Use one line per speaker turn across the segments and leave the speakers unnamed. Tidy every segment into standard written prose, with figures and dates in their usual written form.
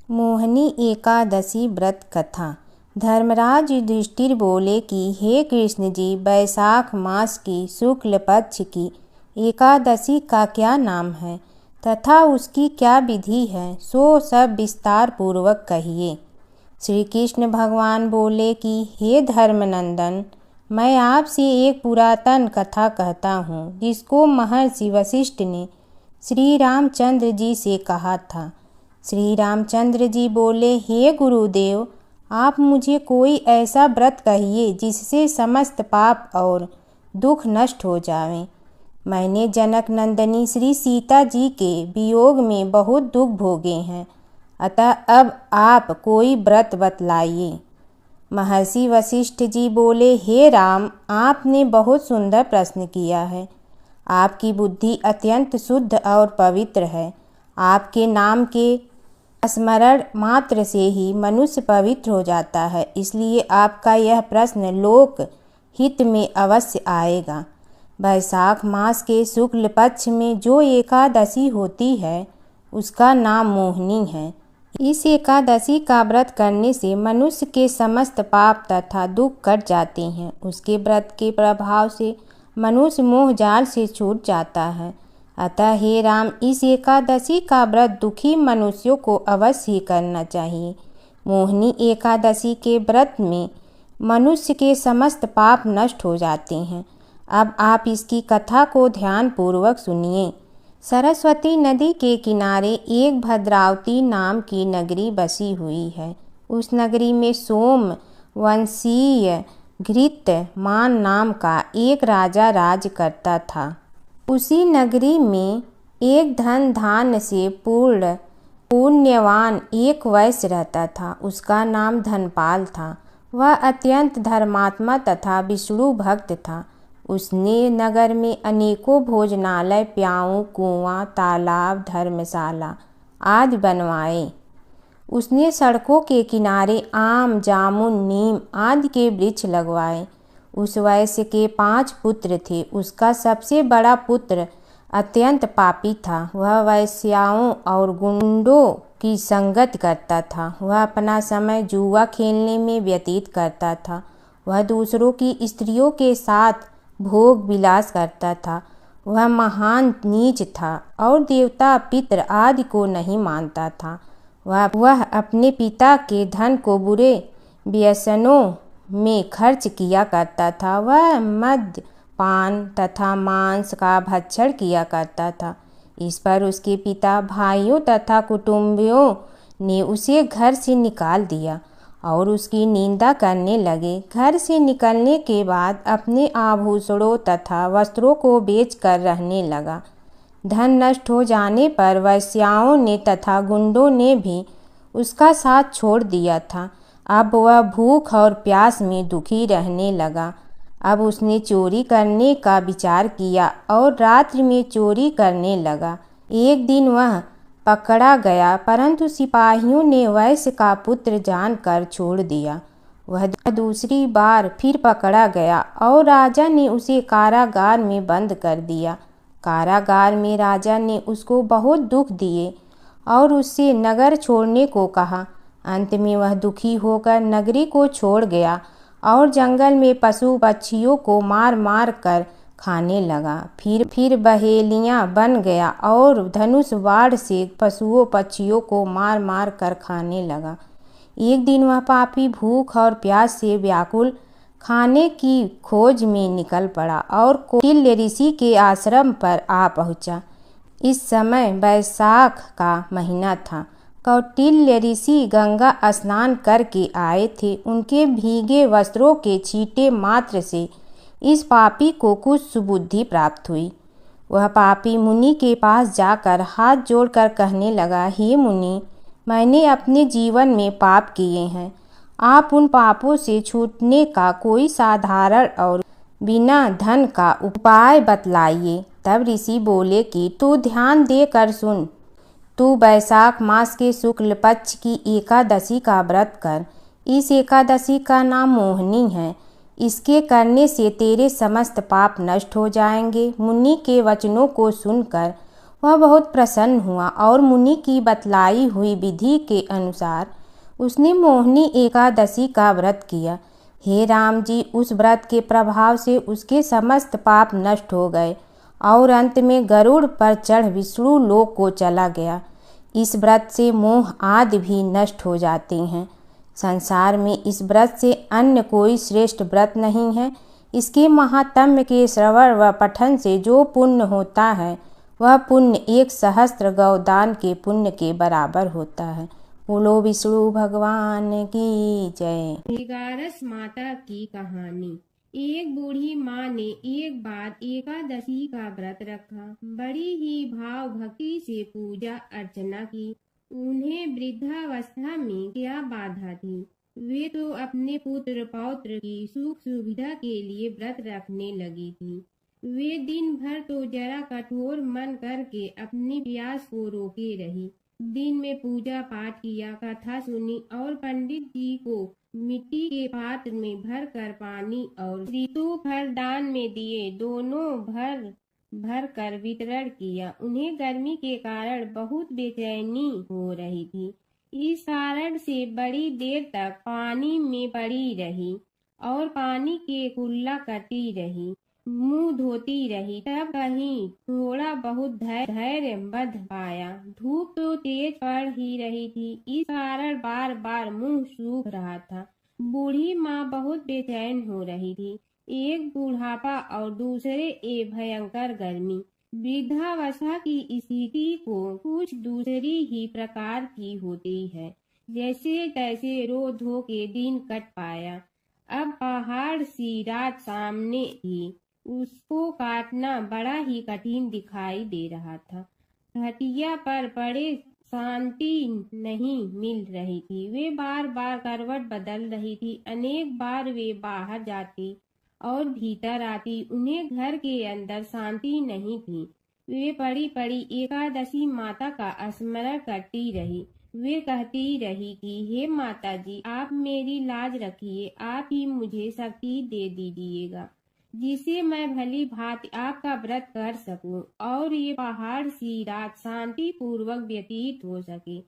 मोहिनी एकादशी व्रत कथा। धर्मराज युधिष्ठिर बोले कि हे कृष्ण जी, वैशाख मास की शुक्ल पक्ष की एकादशी का क्या नाम है तथा उसकी क्या विधि है, सो सब विस्तार पूर्वक कहिए। श्री कृष्ण भगवान बोले कि हे धर्मनंदन, मैं आपसे एक पुरातन कथा कहता हूँ जिसको महर्षि वशिष्ठ ने श्री रामचंद्र जी से कहा था। श्री रामचंद्र जी बोले, हे गुरुदेव, आप मुझे कोई ऐसा व्रत कहिए जिससे समस्त पाप और दुख नष्ट हो जावें। मैंने जनक नंदनी श्री सीता जी के वियोग में बहुत दुख भोगे हैं, अतः अब आप कोई व्रत बतलाइए। महर्षि वशिष्ठ जी बोले, हे राम, आपने बहुत सुंदर प्रश्न किया है। आपकी बुद्धि अत्यंत शुद्ध और पवित्र है। आपके नाम के स्मरण मात्र से ही मनुष्य पवित्र हो जाता है, इसलिए आपका यह प्रश्न लोक हित में अवश्य आएगा। वैशाख मास के शुक्ल पक्ष में जो एकादशी होती है उसका नाम मोहिनी है। इस एकादशी का व्रत करने से मनुष्य के समस्त पाप तथा दुख कट जाते हैं। उसके व्रत के प्रभाव से मनुष्य मोह जाल से छूट जाता है। अतः हे राम, इस एकादशी का व्रत दुखी मनुष्यों को अवश्य ही करना चाहिए। मोहिनी एकादशी के व्रत में मनुष्य के समस्त पाप नष्ट हो जाते हैं। अब आप इसकी कथा को ध्यान पूर्वक सुनिए। सरस्वती नदी के किनारे एक भद्रावती नाम की नगरी बसी हुई है। उस नगरी में सोम वंशीय घृतमान नाम का एक राजा राज करता था। उसी नगरी में एक धन धान्य से पूर्ण पुण्यवान एक वैश्य रहता था। उसका नाम धनपाल था। वह अत्यंत धर्मात्मा तथा विष्णु भक्त था। उसने नगर में अनेकों भोजनालय, प्याऊ, कुआं, तालाब, धर्मशाला आदि बनवाए। उसने सड़कों के किनारे आम, जामुन, नीम आदि के वृक्ष लगवाए। उस वैश्य के 5 पुत्र थे। उसका सबसे बड़ा पुत्र अत्यंत पापी था। वह वैश्याओं और गुंडों की संगत करता था। वह अपना समय जुआ खेलने में व्यतीत करता था। वह दूसरों की स्त्रियों के साथ भोग विलास करता था। वह महान नीच था और देवता, पितर आदि को नहीं मानता था। वह अपने पिता के धन को बुरे व्यसनों में खर्च किया करता था। वह मद्य, पान तथा मांस का भक्षण किया करता था। इस पर उसके पिता, भाइयों तथा कुटुंबियों ने उसे घर से निकाल दिया और उसकी निंदा करने लगे। घर से निकलने के बाद अपने आभूषणों तथा वस्त्रों को बेचकर रहने लगा। धन नष्ट हो जाने पर वैश्याओं ने तथा गुंडों ने भी उसका साथ छोड़ दिया था। अब वह भूख और प्यास में दुखी रहने लगा। अब उसने चोरी करने का विचार किया और रात्रि में चोरी करने लगा। एक दिन वह पकड़ा गया, परंतु सिपाहियों ने वैश्य का पुत्र जानकर छोड़ दिया। वह दूसरी बार फिर पकड़ा गया और राजा ने उसे कारागार में बंद कर दिया। कारागार में राजा ने उसको बहुत दुख दिए और उससे नगर छोड़ने को कहा। अंत में वह दुखी होकर नगरी को छोड़ गया और जंगल में पशु पक्षियों को मार मार कर खाने लगा। फिर बहेलियां बन गया और धनुष बाण से पशुओं पक्षियों को मार मार कर खाने लगा। एक दिन वह पापी भूख और प्यास से व्याकुल खाने की खोज में निकल पड़ा और कौटिल्य ऋषि के आश्रम पर आ पहुंचा। इस समय वैशाख का महीना था। कौटिल्य ऋषि गंगा स्नान करके आए थे। उनके भीगे वस्त्रों के छींटे मात्र से इस पापी को कुछ सुबुद्धि प्राप्त हुई। वह पापी मुनि के पास जाकर हाथ जोड़कर कहने लगा, हे मुनि, मैंने अपने जीवन में पाप किए हैं। आप उन पापों से छूटने का कोई साधारण और बिना धन का उपाय बतलाइए। तब ऋषि बोले कि तू ध्यान देकर सुन। तू वैशाख मास के शुक्ल पक्ष की एकादशी का व्रत कर। इस एकादशी का नाम मोहिनी है। इसके करने से तेरे समस्त पाप नष्ट हो जाएंगे। मुनि के वचनों को सुनकर वह बहुत प्रसन्न हुआ और मुनि की बतलाई हुई विधि के अनुसार उसने मोहिनी एकादशी का व्रत किया। हे राम जी, उस व्रत के प्रभाव से उसके समस्त पाप नष्ट हो गए और अंत में गरुड़ पर चढ़ विष्णु लोक को चला गया। इस व्रत से मोह आदि भी नष्ट हो जाते हैं। संसार में इस व्रत से अन्य कोई श्रेष्ठ व्रत नहीं है। इसके महात्म्य के श्रवण व पठन से जो पुण्य होता है वह पुण्य 1 सहस्त्र गौदान के पुण्य के बराबर होता है। बोलो विष्णु भगवान की जय।
11 माता की कहानी। एक बूढ़ी माँ ने एक बार एकादशी का व्रत रखा। बड़ी ही भाव भक्ति से पूजा अर्चना की। उन्हें वृद्धावस्था में क्या बाधा थी। वे तो अपने पुत्र पौत्र की सुख सुविधा के लिए व्रत रखने लगी थी। वे दिन भर तो जरा कठोर मन करके अपनी प्यास को रोके रही। दिन में पूजा पाठ किया, कथा सुनी और पंडित जी को मिट्टी के पात्र में भर कर पानी और ऋतु भर दान में दिए। दोनों भर भर कर वितरण किया। उन्हें गर्मी के कारण बहुत बेचैनी हो रही थी। इस कारण से बड़ी देर तक पानी में पड़ी रही और पानी के कुल्ला करती रही, मुंह धोती रही। तब कहीं थोड़ा बहुत धैर्य बंध पाया। धूप तो तेज पड़ ही रही थी, इस कारण बार बार मुंह सूख रहा था। बूढ़ी माँ बहुत बेचैन हो रही थी। एक बुढ़ापा और दूसरे एक भयंकर गर्मी। वृद्धावस्था की स्थिति को कुछ दूसरी ही प्रकार की होती है। जैसे तैसे रो धो के दिन कट पाया। अब पहाड़ सी रात सामने थी। उसको काटना बड़ा ही कठिन दिखाई दे रहा था। खटिया पर पड़े शांति नहीं मिल रही थी। वे बार बार करवट बदल रही थी। अनेक बार वे बाहर जाती और भीतर आती। उन्हें घर के अंदर शांति नहीं थी। वे पड़ी पड़ी एकादशी माता का स्मरण करती रही। वे कहती रही कि हे माता जी, आप मेरी लाज रखिए। आप ही मुझे शक्ति दे दीजिएगा जिसे मैं भली भांति आपका व्रत कर सकूं और ये पहाड़ सी रात शांति पूर्वक व्यतीत हो सके।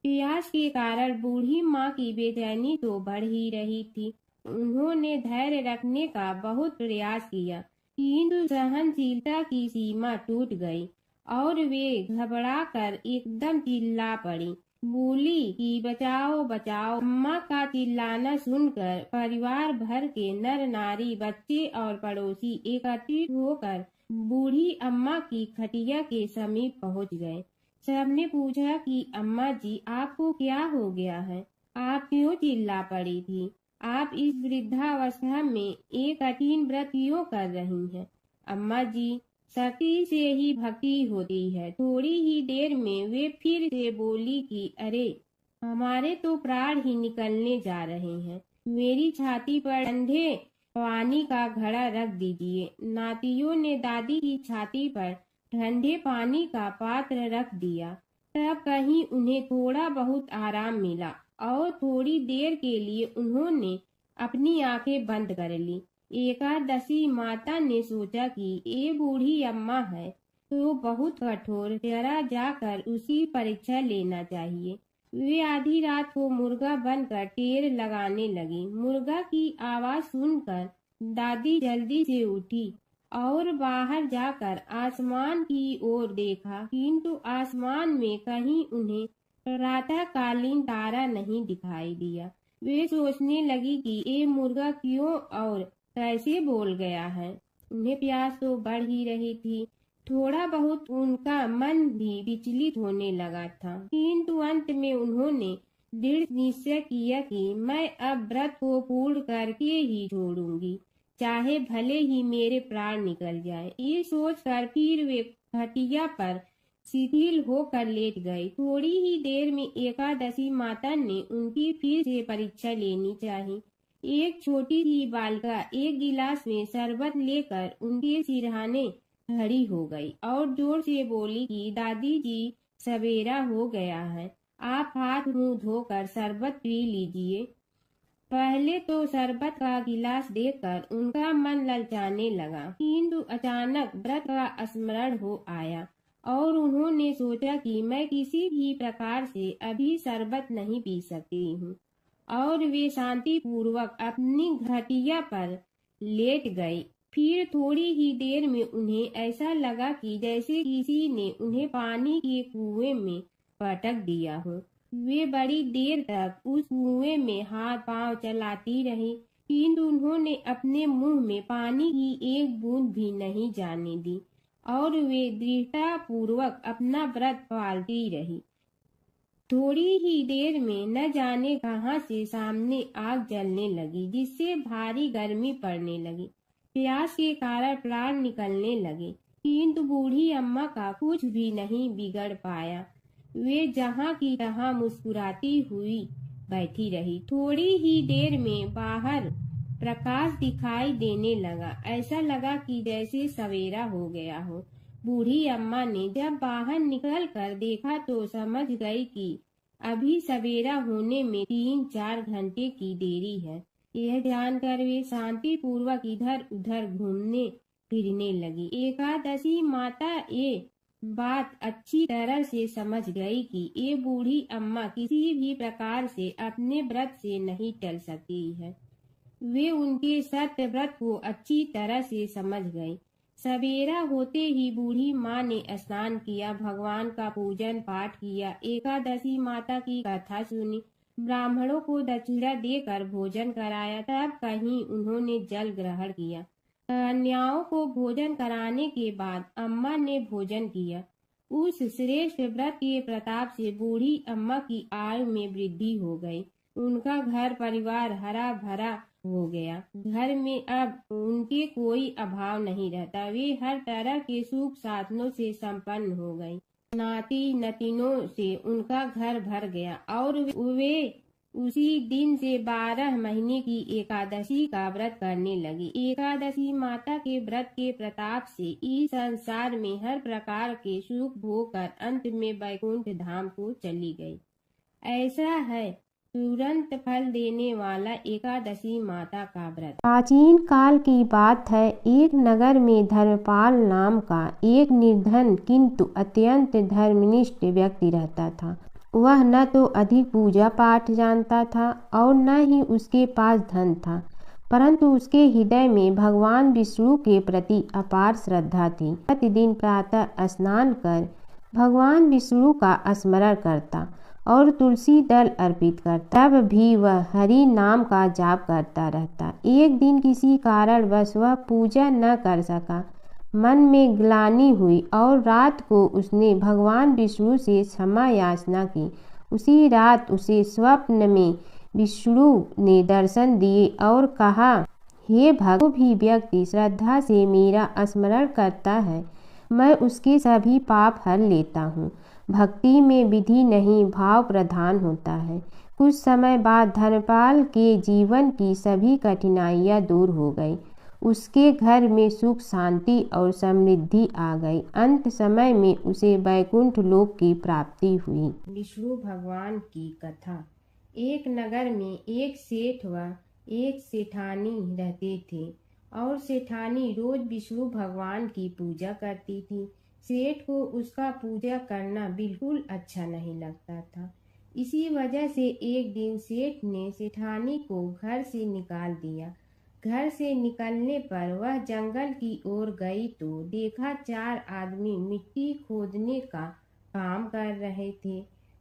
प्यास के कारण बूढ़ी माँ की बेचैनी तो बढ़ ही रही थी। उन्होंने धैर्य रखने का बहुत प्रयास किया, किंतु सहनशीलता की सीमा टूट गई और वे घबरा कर एकदम चिल्ला पड़ी। बोली कि बचाओ बचाओ। अम्मा का चिल्लाना सुनकर परिवार भर के नर नारी, बच्चे और पड़ोसी एकत्रित होकर बूढ़ी अम्मा की खटिया के समीप पहुंच गए। सबने पूछा कि अम्मा जी, आपको क्या हो गया है? आप क्यों चिल्ला पड़ी थी? आप इस वृद्धावस्था में एक कठिन व्रत क्यों कर रही हैं? अम्मा जी, शक्ति से ही भक्ति होती है। थोड़ी ही देर में वे फिर से बोली कि अरे, हमारे तो प्राण ही निकलने जा रहे हैं। मेरी छाती पर ठंडे पानी का घड़ा रख दीजिए। नातियों ने दादी की छाती पर ठंडे पानी का पात्र रख दिया। तब कहीं उन्हें थोड़ा बहुत आराम मिला और थोड़ी देर के लिए उन्होंने अपनी आंखें बंद कर ली। एकादशी माता ने सोचा कि ये बूढ़ी अम्मा है तो बहुत कठोर, जरा जाकर उसकी परीक्षा लेना चाहिए। वे आधी रात को मुर्गा बनकर टेर लगाने लगी। मुर्गा की आवाज सुनकर दादी जल्दी से उठी और बाहर जाकर आसमान की ओर देखा, किंतु आसमान में कहीं उन्हें प्रातःकालीन तारा नहीं दिखाई दिया। वे सोचने लगी कि ये मुर्गा क्यों और कैसे बोल गया है। उन्हें प्यास तो बढ़ ही रही थी। थोड़ा बहुत उनका मन भी विचलित होने लगा था, किंतु अंत में उन्होंने दृढ़ निश्चय किया कि मैं अब व्रत को पूर्ण करके ही छोड़ूंगी, चाहे भले ही मेरे प्राण निकल जाए। ये सोचकर फिर वे खटिया पर शिथिल होकर लेट गए। थोड़ी ही देर में एकादशी माता ने उनकी फिर से परीक्षा लेनी चाहिए। एक छोटी सी बालिका एक गिलास में शरबत लेकर उनके सिरहाने खड़ी हो गई और जोर से बोली कि दादी जी, सवेरा हो गया है, आप हाथ मुंह धोकर शरबत पी लीजिए। पहले तो शरबत का गिलास देखकर उनका मन ललचाने लगा, किंतु अचानक व्रत का स्मरण हो आया और उन्होंने सोचा कि मैं किसी भी प्रकार से अभी शरबत नहीं पी सकती हूँ, और वे शांति पूर्वक अपनी घटिया पर लेट गई। फिर थोड़ी ही देर में उन्हें ऐसा लगा कि जैसे किसी ने उन्हें पानी के कुएं में पटक दिया हो। वे बड़ी देर तक उस कुएं में हाथ पांव चलाती रही, किंतु उन्होंने अपने मुंह में पानी की एक बूंद भी नहीं जाने दी, और वे दृढ़ता पूर्वक अपना व्रत पालती रही। थोड़ी ही देर में न जाने कहां से सामने आग जलने लगी, जिससे भारी गर्मी पड़ने लगी। प्यास के कारण प्राण निकलने लगे, किंतु बूढ़ी अम्मा का कुछ भी नहीं बिगड़ पाया। वे जहां की तहां मुस्कुराती हुई बैठी रही। थोड़ी ही देर में बाहर प्रकाश दिखाई देने लगा। ऐसा लगा कि जैसे सवेरा हो गया हो। बूढ़ी अम्मा ने जब बाहर निकलकर देखा तो समझ गई कि अभी सवेरा होने में 3-4 घंटे की देरी है। यह जानकर वे शांति पूर्वक इधर उधर घूमने फिरने लगी। एकादशी माता ये बात अच्छी तरह से समझ गई कि ये बूढ़ी अम्मा किसी भी प्रकार से अपने व्रत से नहीं टल सकती है। वे उनके सत्य व्रत को अच्छी तरह से समझ गई। सवेरा होते ही बूढ़ी माँ ने स्नान किया, भगवान का पूजन पाठ किया, एकादशी माता की कथा सुनी, ब्राह्मणों को दक्षिणा देकर भोजन कराया, तब कहीं उन्होंने जल ग्रहण किया। कन्याओं को भोजन कराने के बाद अम्मा ने भोजन किया। उस श्रेष्ठ व्रत के प्रताप से बूढ़ी अम्मा की आयु में वृद्धि हो गई। उनका घर परिवार हरा भरा हो गया। घर में अब उनके कोई अभाव नहीं रहता। वे हर तरह के सुख साधनों से संपन्न हो गई। नाती नतीनों से उनका घर भर गया, और वे उसी दिन से 12 महीने की एकादशी का व्रत करने लगी। एकादशी माता के व्रत के प्रताप से इस संसार में हर प्रकार के सुख भोग कर अंत में वैकुंठ धाम को चली गई। ऐसा है तुरंत फल देने वाला एकादशी माता का व्रत।
प्राचीन काल की बात है। एक नगर में धर्मपाल नाम का एक निर्धन किंतु अत्यंत धर्मनिष्ठ व्यक्ति रहता था। वह न तो अधिक पूजा पाठ जानता था और न ही उसके पास धन था, परंतु उसके हृदय में भगवान विष्णु के प्रति अपार श्रद्धा थी। प्रतिदिन प्रातः स्नान कर भगवान विष्णु का स्मरण करता और तुलसी दल अर्पित करता। तब भी वह हरि नाम का जाप करता रहता। एक दिन किसी कारणवश वह पूजा न कर सका। मन में ग्लानि हुई और रात को उसने भगवान विष्णु से क्षमा याचना की। उसी रात उसे स्वप्न में विष्णु ने दर्शन दिए और कहा, हे भक्त, जो भी व्यक्ति श्रद्धा से मेरा स्मरण करता है, मैं उसके सभी पाप हर लेता हूँ। भक्ति में विधि नहीं, भाव प्रधान होता है। कुछ समय बाद धर्मपाल के जीवन की सभी कठिनाइयाँ दूर हो गई। उसके घर में सुख शांति और समृद्धि आ गई। अंत समय में उसे वैकुंठ लोक की प्राप्ति हुई।
विष्णु भगवान की कथा। एक नगर में एक सेठ व एक सेठानी रहते थे, और सेठानी रोज विष्णु भगवान की पूजा करती थी। सेठ को उसका पूजा करना बिल्कुल अच्छा नहीं लगता था। इसी वजह से एक दिन सेठ ने सेठानी को घर से निकाल दिया। घर से निकलने पर वह जंगल की ओर गई तो देखा 4 आदमी मिट्टी खोदने का काम कर रहे थे।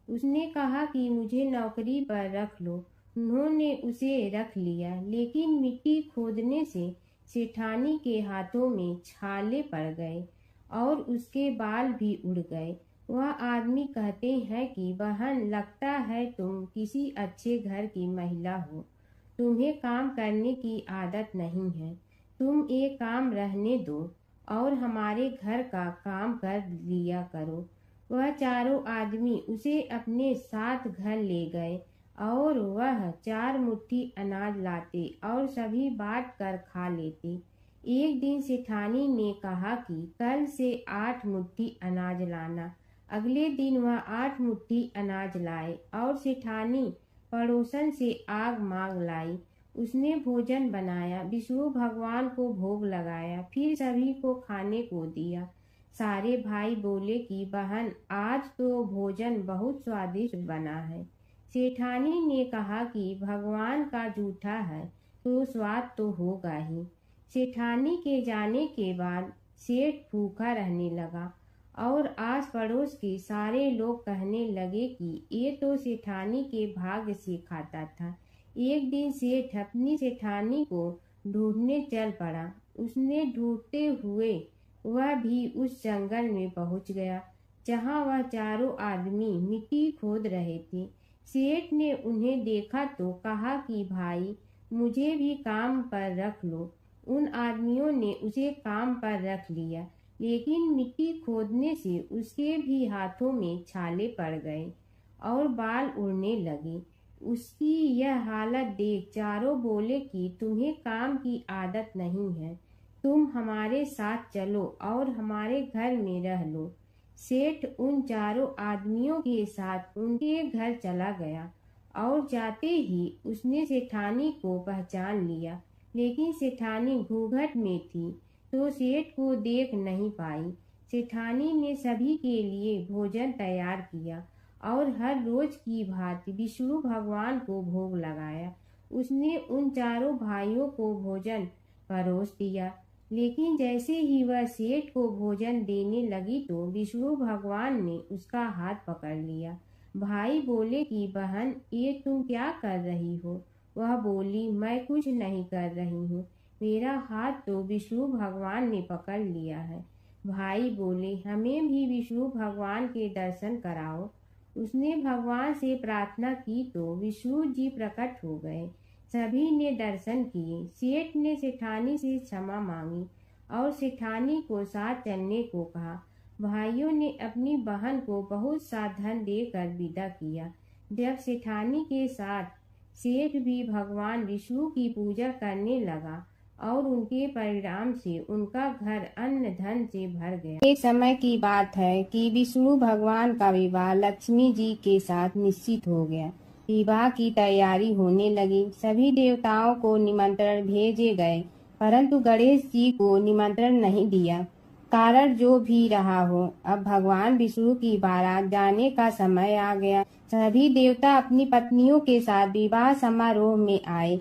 उसने कहा कि मुझे नौकरी पर रख लो। उन्होंने उसे रख लिया, लेकिन मिट्टी खोदने से सेठानी के हाथों में छाले पड़ गए और उसके बाल भी उड़ गए। वह आदमी कहते हैं कि बहन, लगता है तुम किसी अच्छे घर की महिला हो। तुम्हें काम करने की आदत नहीं है। तुम एक काम रहने दो और हमारे घर का काम कर लिया करो। वह चारों आदमी उसे अपने साथ घर ले गए और वह 4 मुट्ठी अनाज लाते और सभी बांट कर खा लेते। एक दिन सेठानी ने कहा कि कल से 8 मुट्ठी अनाज लाना। अगले दिन वह 8 मुट्ठी अनाज लाए और सेठानी पड़ोसन से आग मांग लाई। उसने भोजन बनाया, विष्णु भगवान को भोग लगाया, फिर सभी को खाने को दिया। सारे भाई बोले कि बहन, आज तो भोजन बहुत स्वादिष्ट बना है। सेठानी ने कहा कि भगवान का जूठा है तो स्वाद तो होगा ही। सेठानी के जाने के बाद सेठ भूखा रहने लगा और आस पड़ोस के सारे लोग कहने लगे कि ये तो सेठानी के भाग्य से खाता था। एक दिन सेठ अपनी सेठानी को ढूंढने चल पड़ा। उसने ढूंढते हुए वह भी उस जंगल में पहुंच गया जहां वह चारों आदमी मिट्टी खोद रहे थे। सेठ ने उन्हें देखा तो कहा कि भाई, मुझे भी काम पर रख लो। उन आदमियों ने उसे काम पर रख लिया, लेकिन मिट्टी खोदने से उसके भी हाथों में छाले पड़ गए और बाल उड़ने लगे। उसकी यह हालत देख चारों बोले कि तुम्हें काम की आदत नहीं है, तुम हमारे साथ चलो और हमारे घर में रह लो। सेठ उन चारों आदमियों के साथ उनके घर चला गया और जाते ही उसने सेठानी को पहचान लिया, लेकिन सेठानी घूंघट में थी तो सेठ को देख नहीं पाई। सेठानी ने सभी के लिए भोजन तैयार किया और हर रोज की भांति विष्णु भगवान को भोग लगाया। उसने उन चारों भाइयों को भोजन परोस दिया, लेकिन जैसे ही वह सेठ को भोजन देने लगी तो विष्णु भगवान ने उसका हाथ पकड़ लिया। भाई बोले कि बहन, ये तुम क्या कर रही हो? वह बोली, मैं कुछ नहीं कर रही हूँ, मेरा हाथ तो विष्णु भगवान ने पकड़ लिया है। भाई बोले, हमें भी विष्णु भगवान के दर्शन कराओ। उसने भगवान से प्रार्थना की तो विष्णु जी प्रकट हो गए। सभी ने दर्शन किए। सेठ ने सेठानी से क्षमा मांगी और सेठानी को साथ चलने को कहा। भाइयों ने अपनी बहन को बहुत सा धन देकर विदा किया। जब सेठानी के साथ सेठ भी भगवान विष्णु की पूजा करने लगा और उनके परिणाम से उनका घर अन्न धन से भर गया।
एक समय की बात है कि विष्णु भगवान का विवाह लक्ष्मी जी के साथ निश्चित हो गया। विवाह की तैयारी होने लगी। सभी देवताओं को निमंत्रण भेजे गए, परंतु गणेश जी को निमंत्रण नहीं दिया। कारण जो भी रहा हो, अब भगवान विष्णु की बारात जाने का समय आ गया। सभी देवता अपनी पत्नियों के साथ विवाह समारोह में आए।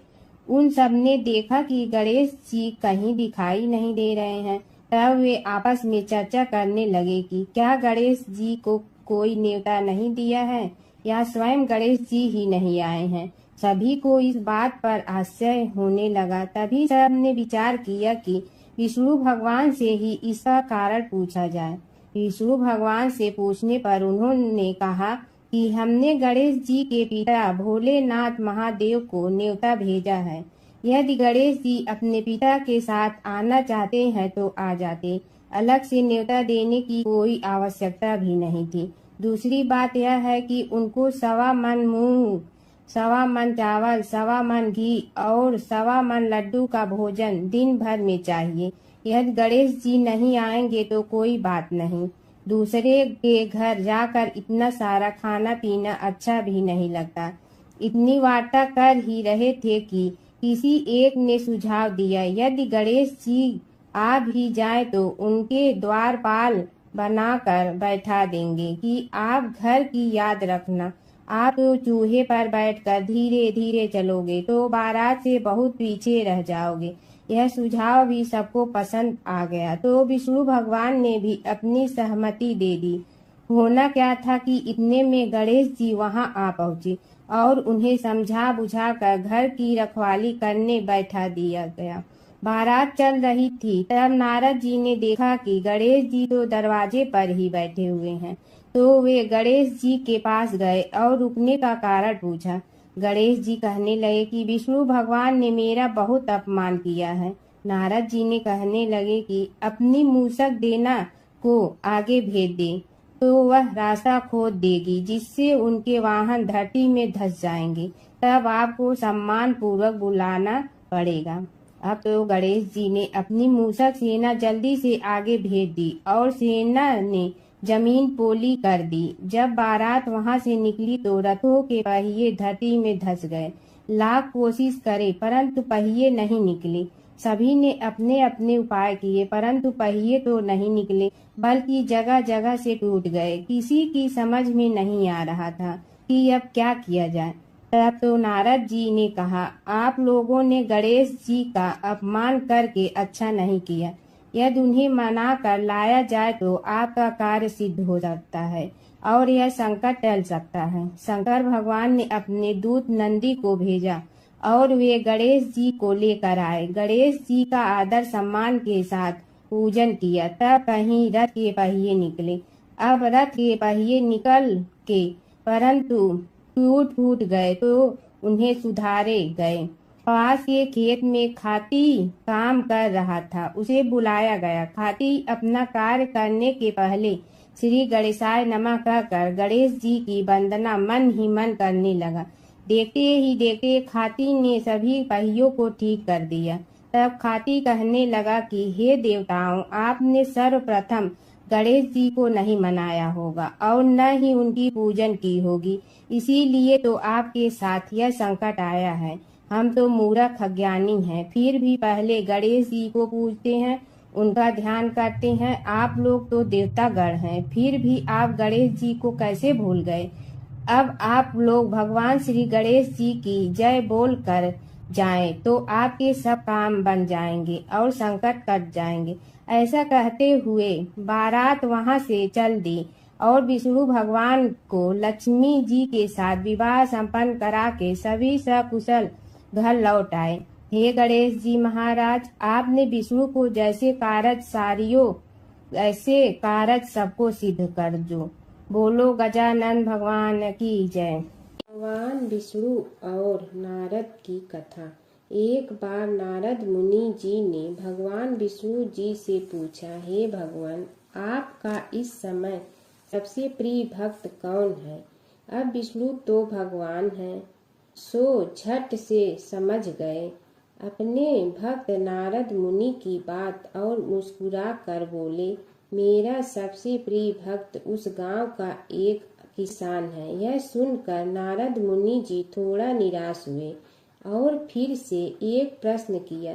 उन सब ने देखा कि गणेश जी कहीं दिखाई नहीं दे रहे हैं। तब वे आपस में चर्चा करने लगे कि क्या गणेश जी को कोई न्योता नहीं दिया है या स्वयं गणेश जी ही नहीं आए हैं। सभी को इस बात पर आश्चर्य होने लगा। तभी सब ने विचार किया कि विष्णु भगवान से ही इसका कारण पूछा जाए। विष्णु भगवान से पूछने पर उन्होंने कहा कि हमने गणेश जी के पिता भोलेनाथ महादेव को न्योता भेजा है। यदि गणेश जी अपने पिता के साथ आना चाहते हैं तो आ जाते, अलग से न्योता देने की कोई आवश्यकता भी नहीं थी। दूसरी बात यह है कि उनको 1.25 मन मूंग, 1.25 मन चावल, 1.25 मन घी और 1.25 मन लड्डू का भोजन दिन भर में चाहिए। यदि गणेश जी नहीं आएंगे तो कोई बात नहीं, दूसरे के घर जाकर इतना सारा खाना पीना अच्छा भी नहीं लगता। इतनी वार्ता कर ही रहे थे कि किसी एक ने सुझाव दिया, यदि गणेश जी आ भी जाए तो उनके द्वारपाल बनाकर बैठा देंगे कि आप घर की याद रखना। आप तो चूहे पर बैठकर धीरे धीरे चलोगे तो बारात से बहुत पीछे रह जाओगे। यह सुझाव भी सबको पसंद आ गया तो विष्णु भगवान ने भी अपनी सहमति दे दी। होना क्या था कि इतने में गणेश जी वहां आ पहुंचे और उन्हें समझा बुझा कर घर की रखवाली करने बैठा दिया गया। बारात चल रही थी, तब नारद जी ने देखा कि गणेश जी तो दरवाजे पर ही बैठे हुए हैं, तो वे गणेश जी के पास गए और रुकने का कारण पूछा। गणेश जी कहने लगे कि विष्णु भगवान ने मेरा बहुत अपमान किया है। नारद जी ने कहने लगे कि अपनी मूसक देना को आगे भेज दे तो वह रास्ता खोद देगी, जिससे उनके वाहन धरती में धंस जाएंगे। तब आपको सम्मान पूर्वक बुलाना पड़ेगा। अब तो गणेश जी ने अपनी मूसक सेना जल्दी से आगे भेज दी और सेना ने जमीन पोली कर दी। जब बारात वहां से निकली तो रथों के पहिए धरती में धंस गए। लाख कोशिश करे परंतु पहिए नहीं निकले।
सभी ने अपने अपने उपाय किए, परंतु पहिए तो नहीं निकले, बल्कि जगह जगह से टूट गए। किसी की समझ में नहीं आ रहा था कि अब क्या किया जाए। तब तो नारद जी ने कहा, आप लोगों ने गणेश जी का अपमान करके अच्छा नहीं किया। यदि उन्हें मना कर लाया जाए तो आपका कार्य सिद्ध हो सकता है और यह संकट टल सकता है। शंकर भगवान ने अपने दूत नंदी को भेजा और वे गणेश जी को लेकर आए। गणेश जी का आदर सम्मान के साथ पूजन किया। तब कहीं रथ के पहिए निकले। अब रथ के पहिए निकल के परंतु टूट फूट गए तो उन्हें सुधारे गए। पास के खेत में खाती काम कर रहा था, उसे बुलाया गया। खाती अपना कार्य करने के पहले श्री गणेशाय नमः कहकर गणेश जी की वंदना मन ही मन करने लगा। देखते ही देखते खाती ने सभी पहियों को ठीक कर दिया। तब खाती कहने लगा कि हे देवताओं, आपने सर्वप्रथम गणेश जी को नहीं मनाया होगा और न ही उनकी पूजन की होगी, इसीलिए तो आपके साथ यह संकट आया है। हम तो मूर्ख अज्ञानी हैं, फिर भी पहले गणेश जी को पूजते हैं, उनका ध्यान करते हैं। आप लोग तो देवतागण हैं, फिर भी आप गणेश जी को कैसे भूल गए। अब आप लोग भगवान श्री गणेश जी की जय बोल कर जाएं तो आपके सब काम बन जाएंगे और संकट कट जाएंगे। ऐसा कहते हुए बारात वहां से चल दी और विष्णु भगवान को लक्ष्मी जी के साथ विवाह संपन्न करा के सभी सकुशल घर लौट आए। हे गणेश जी महाराज, आपने विष्णु को जैसे कारज सारियो ऐसे कारज सबको सिद्ध कर जो। बोलो गजानन भगवान की जय। भगवान विष्णु और नारद की कथा। एक बार नारद मुनि जी ने भगवान विष्णु जी से पूछा, हे भगवान, आपका इस समय सबसे प्रिय भक्त कौन है। अब विष्णु तो भगवान हैं, सो झट से समझ गए अपने भक्त नारद मुनि की बात और मुस्कुरा कर बोले, मेरा सबसे प्रिय भक्त उस गांव का एक किसान है। यह सुनकर नारद मुनि जी थोड़ा निराश हुए और फिर से एक प्रश्न किया,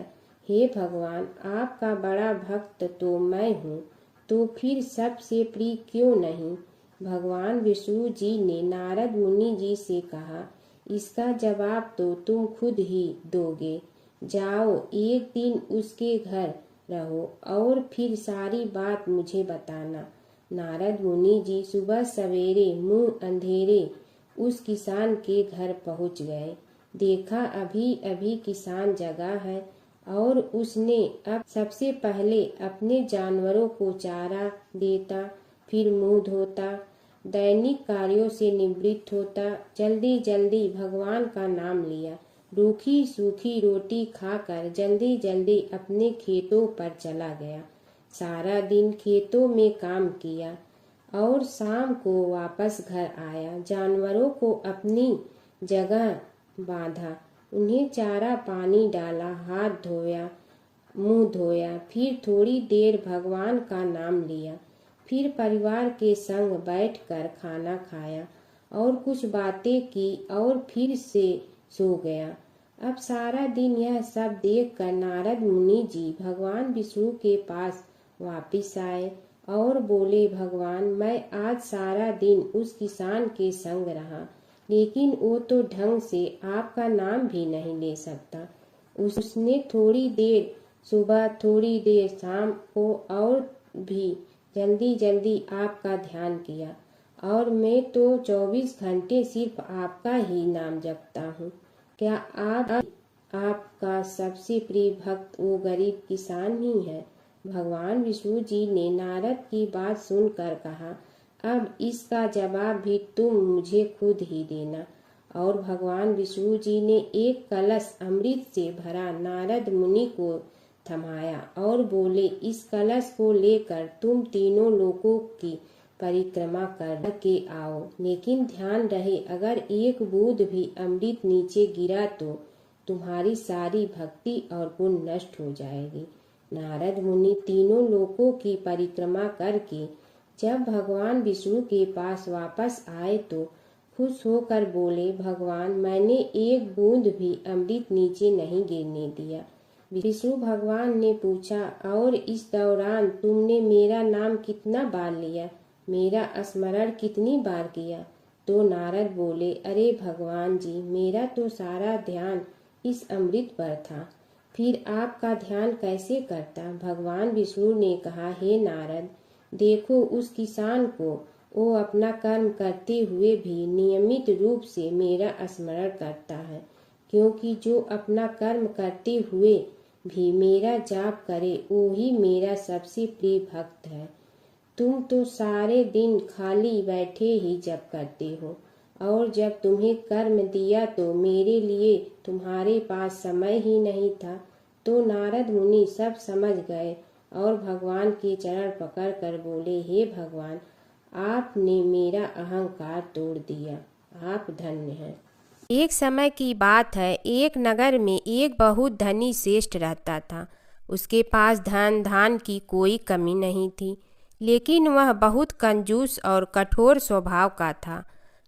हे भगवान, आपका बड़ा भक्त तो मैं हूँ, तो फिर सबसे प्रिय क्यों नहीं। भगवान विष्णु जी ने नारद मुनि जी से कहा, इसका जवाब तो तुम खुद ही दोगे। जाओ, एक दिन उसके घर रहो और फिर सारी बात मुझे बताना। नारद मुनि जी सुबह सवेरे मुंह अंधेरे उस किसान के घर पहुंच गए। देखा अभी अभी किसान जगा है और उसने अब सबसे पहले अपने जानवरों को चारा देता, फिर मुंह धोता, दैनिक कार्यों से निवृत्त होता, जल्दी जल्दी भगवान का नाम लिया, रूखी सूखी रोटी खाकर जल्दी जल्दी अपने खेतों पर चला गया। सारा दिन खेतों में काम किया और शाम को वापस घर आया। जानवरों को अपनी जगह बांधा, उन्हें चारा पानी डाला, हाथ धोया, मुंह धोया, फिर थोड़ी देर भगवान का नाम लिया, फिर परिवार के संग बैठकर खाना खाया और कुछ बातें की और फिर से सो गया। अब सारा दिन यह सब देखकर नारद मुनि जी भगवान विष्णु के पास वापिस आए और बोले, भगवान, मैं आज सारा दिन उस किसान के संग रहा, लेकिन वो तो ढंग से आपका नाम भी नहीं ले सकता। उसने थोड़ी देर सुबह, थोड़ी देर शाम को और भी जल्दी जल्दी आपका ध्यान किया और मैं तो 24 घंटे सिर्फ आपका ही नाम जपता हूँ। क्या आपका सबसे प्रिय भक्त वो गरीब किसान ही है। भगवान विष्णु जी ने नारद की बात सुनकर कहा, अब इसका जवाब भी तुम मुझे खुद ही देना। और भगवान विष्णु जी ने एक कलश अमृत से भरा नारद मुनि को थमाया और बोले, इस कलश को लेकर तुम तीनों लोकों की परिक्रमा कर के आओ, लेकिन ध्यान रहे अगर एक बूंद भी अमृत नीचे गिरा तो तुम्हारी सारी भक्ति और पुण्य नष्ट हो जाएगी। नारद मुनि तीनों लोकों की परिक्रमा करके जब भगवान विष्णु के पास वापस आए तो खुश होकर बोले, भगवान, मैंने एक बूंद भी अमृत नीचे नहीं गिरने दिया। विष्णु भगवान ने पूछा, और इस दौरान तुमने मेरा नाम कितना बार लिया, मेरा स्मरण कितनी बार किया? तो नारद बोले, अरे भगवान जी, मेरा तो सारा ध्यान इस अमृत पर था, फिर आपका ध्यान कैसे करता? भगवान विष्णु ने कहा, हे नारद, देखो उस किसान को, वो अपना कर्म करते हुए भी नियमित रूप से मेरा स्मरण करता है, क्योंकि जो अपना कर्म करते हुए भी मेरा जाप करे वो ही मेरा सबसे प्रिय भक्त है। तुम तो सारे दिन खाली बैठे ही जप करते हो, और जब तुम्हें कर्म दिया तो मेरे लिए तुम्हारे पास समय ही नहीं था। तो नारद मुनि सब समझ गए और भगवान के चरण पकड़ कर बोले, हे भगवान, आपने मेरा अहंकार तोड़ दिया, आप धन्य हैं।
एक समय की बात है, एक नगर में एक बहुत धनी श्रेष्ठ रहता था। उसके पास धन धान की कोई कमी नहीं थी, लेकिन वह बहुत कंजूस और कठोर स्वभाव का था।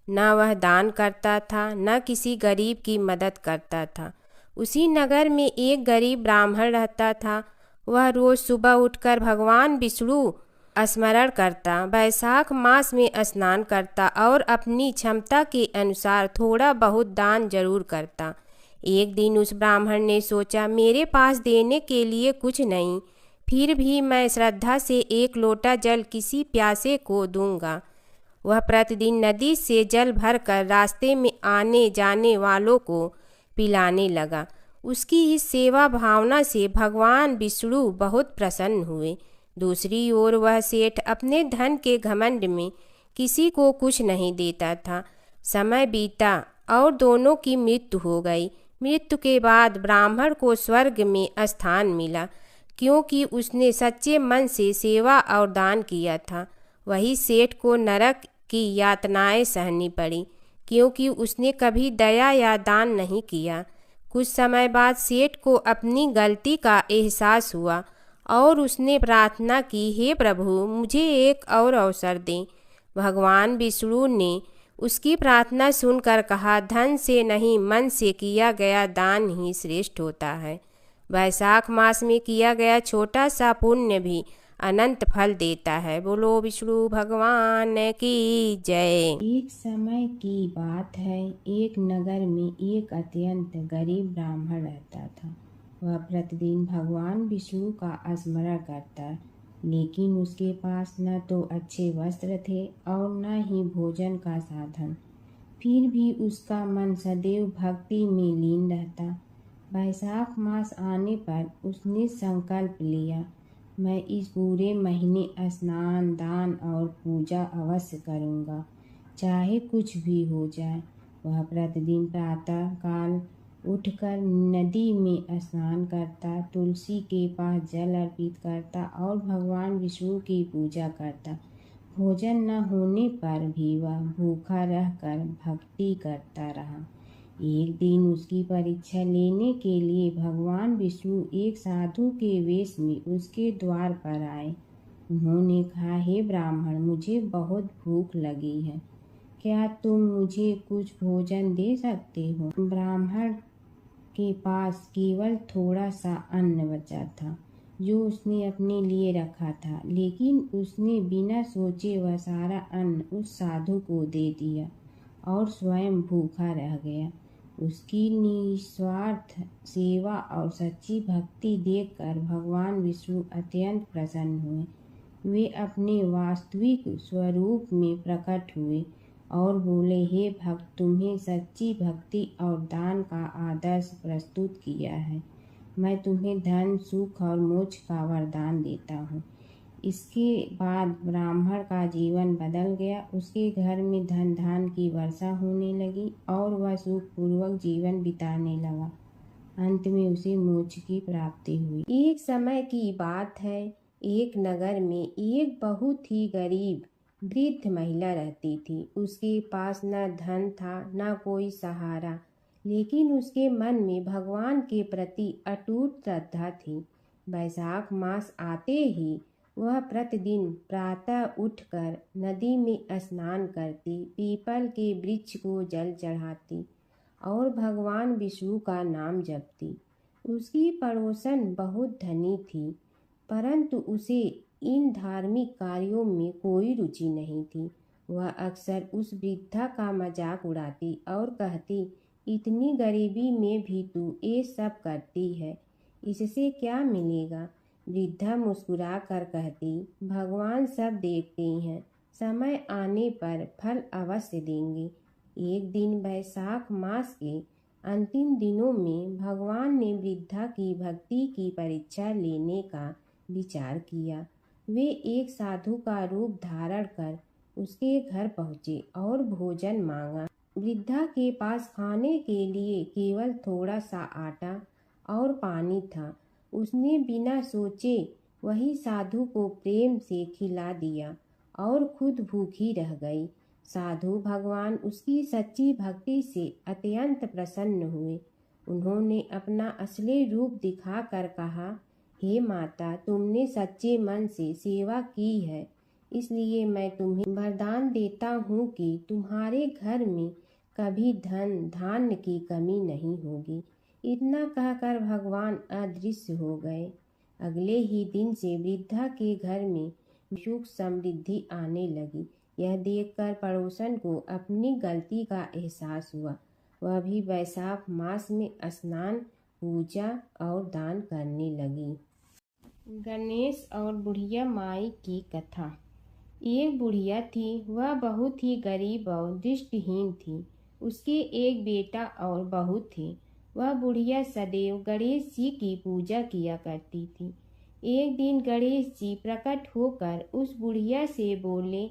न वह दान करता था, न किसी गरीब की मदद करता था। उसी नगर में एक गरीब ब्राह्मण रहता था। वह रोज सुबह उठकर भगवान विष्णु स्मरण करता, वैशाख मास में स्नान करता और अपनी क्षमता के अनुसार थोड़ा बहुत दान जरूर करता। एक दिन उस ब्राह्मण ने सोचा, मेरे पास देने के लिए कुछ नहीं, फिर भी मैं श्रद्धा से एक लोटा जल किसी प्यासे को दूंगा। वह प्रतिदिन नदी से जल भरकर रास्ते में आने जाने वालों को पिलाने लगा। उसकी इस सेवा भावना से भगवान विष्णु बहुत प्रसन्न हुए। दूसरी ओर वह सेठ अपने धन के घमंड में किसी को कुछ नहीं देता था। समय बीता और दोनों की मृत्यु हो गई। मृत्यु के बाद ब्राह्मण को स्वर्ग में स्थान मिला, क्योंकि उसने सच्चे मन से सेवा और दान किया था। वही सेठ को नरक की यातनाएं सहनी पड़ी, क्योंकि उसने कभी दया या दान नहीं किया। कुछ समय बाद सेठ को अपनी गलती का एहसास हुआ और उसने प्रार्थना की, हे प्रभु, मुझे एक और अवसर दें। भगवान विष्णु ने उसकी प्रार्थना सुनकर कहा, धन से नहीं, मन से किया गया दान ही श्रेष्ठ होता है। वैशाख मास में किया गया छोटा सा पुण्य भी अनंत फल देता है। बोलो विष्णु भगवान की जय। एक समय की बात है, एक नगर में एक अत्यंत गरीब ब्राह्मण रहता था। वह प्रतिदिन भगवान विष्णु का स्मरण करता, लेकिन उसके पास न तो अच्छे वस्त्र थे और न ही भोजन का साधन। फिर भी उसका मन सदैव भक्ति में लीन रहता। वैशाख मास आने पर उसने संकल्प लिया, मैं इस पूरे महीने स्नान, दान और पूजा अवश्य करूँगा, चाहे कुछ भी हो जाए। वह प्रतिदिन प्रातः काल उठकर नदी में स्नान करता, तुलसी के पास जल अर्पित करता और भगवान विष्णु की पूजा करता। भोजन न होने पर भी वह भूखा रहकर भक्ति करता रहा। एक दिन उसकी परीक्षा लेने के लिए भगवान विष्णु एक साधु के वेश में उसके द्वार पर आए। उन्होंने कहा, हे ब्राह्मण, मुझे बहुत भूख लगी है, क्या तुम मुझे कुछ भोजन दे सकते हो? ब्राह्मण के पास केवल थोड़ा सा अन्न बचा था, जो उसने अपने लिए रखा था, लेकिन उसने बिना सोचे वह सारा अन्न उस साधु को दे दिया और स्वयं भूखा रह गया। उसकी निस्वार्थ सेवा और सच्ची भक्ति देखकर भगवान विष्णु अत्यंत प्रसन्न हुए। वे अपने वास्तविक स्वरूप में प्रकट हुए और बोले, हे भक्त, तुम्हें सच्ची भक्ति और दान का आदर्श प्रस्तुत किया है। मैं तुम्हें धन, सुख और मोक्ष का वरदान देता हूँ। इसके बाद ब्राह्मण का जीवन बदल गया। उसके घर में धन धान की वर्षा होने लगी और वह सुखपूर्वक जीवन बिताने लगा। अंत में उसे मोक्ष की प्राप्ति हुई। एक समय की बात है, एक नगर में एक बहुत ही गरीब वृद्ध महिला रहती थी। उसके पास न धन था न कोई सहारा, लेकिन उसके मन में भगवान के प्रति अटूट श्रद्धा थी। वैशाख मास आते ही वह प्रतिदिन प्रातः उठकर नदी में स्नान करती, पीपल के वृक्ष को जल चढ़ाती और भगवान विष्णु का नाम जपती।
उसकी पड़ोसन बहुत धनी थी, परंतु उसे इन धार्मिक कार्यों में कोई रुचि नहीं थी। वह अक्सर उस वृद्धा का मजाक उड़ाती और कहती, इतनी गरीबी में भी तू ये सब करती है, इससे क्या मिलेगा? वृद्धा मुस्कुरा कर कहती, भगवान सब देखते हैं, समय आने पर फल अवश्य देंगे। एक दिन वैशाख मास के अंतिम दिनों में भगवान ने वृद्धा की भक्ति की परीक्षा लेने का विचार किया। वे एक साधु का रूप धारण कर उसके घर पहुँचे और भोजन मांगा। वृद्धा के पास खाने के लिए केवल थोड़ा सा आटा और पानी था। उसने बिना सोचे वही साधु को प्रेम से खिला दिया और खुद भूखी रह गई। साधु भगवान उसकी सच्ची भक्ति से अत्यंत प्रसन्न हुए। उन्होंने अपना असली रूप दिखाकर कहा, हे माता, तुमने सच्चे मन से सेवा की है, इसलिए मैं तुम्हें वरदान देता हूँ कि तुम्हारे घर में कभी धन धान्य की कमी नहीं होगी। इतना कहकर भगवान अदृश्य हो गए। अगले ही दिन से वृद्धा के घर में सुख समृद्धि आने लगी। यह देखकर पड़ोसन को अपनी गलती का एहसास हुआ। वह भी वैशाख मास में स्नान, पूजा और दान करने लगी। गणेश और बुढ़िया माई की कथा। एक बुढ़िया थी, वह बहुत ही गरीब और दृष्टिहीन थी। उसके एक बेटा और बहू थे। वह बुढ़िया सदैव गणेश जी की पूजा किया करती थी। एक दिन गणेश जी प्रकट होकर उस बुढ़िया से बोले,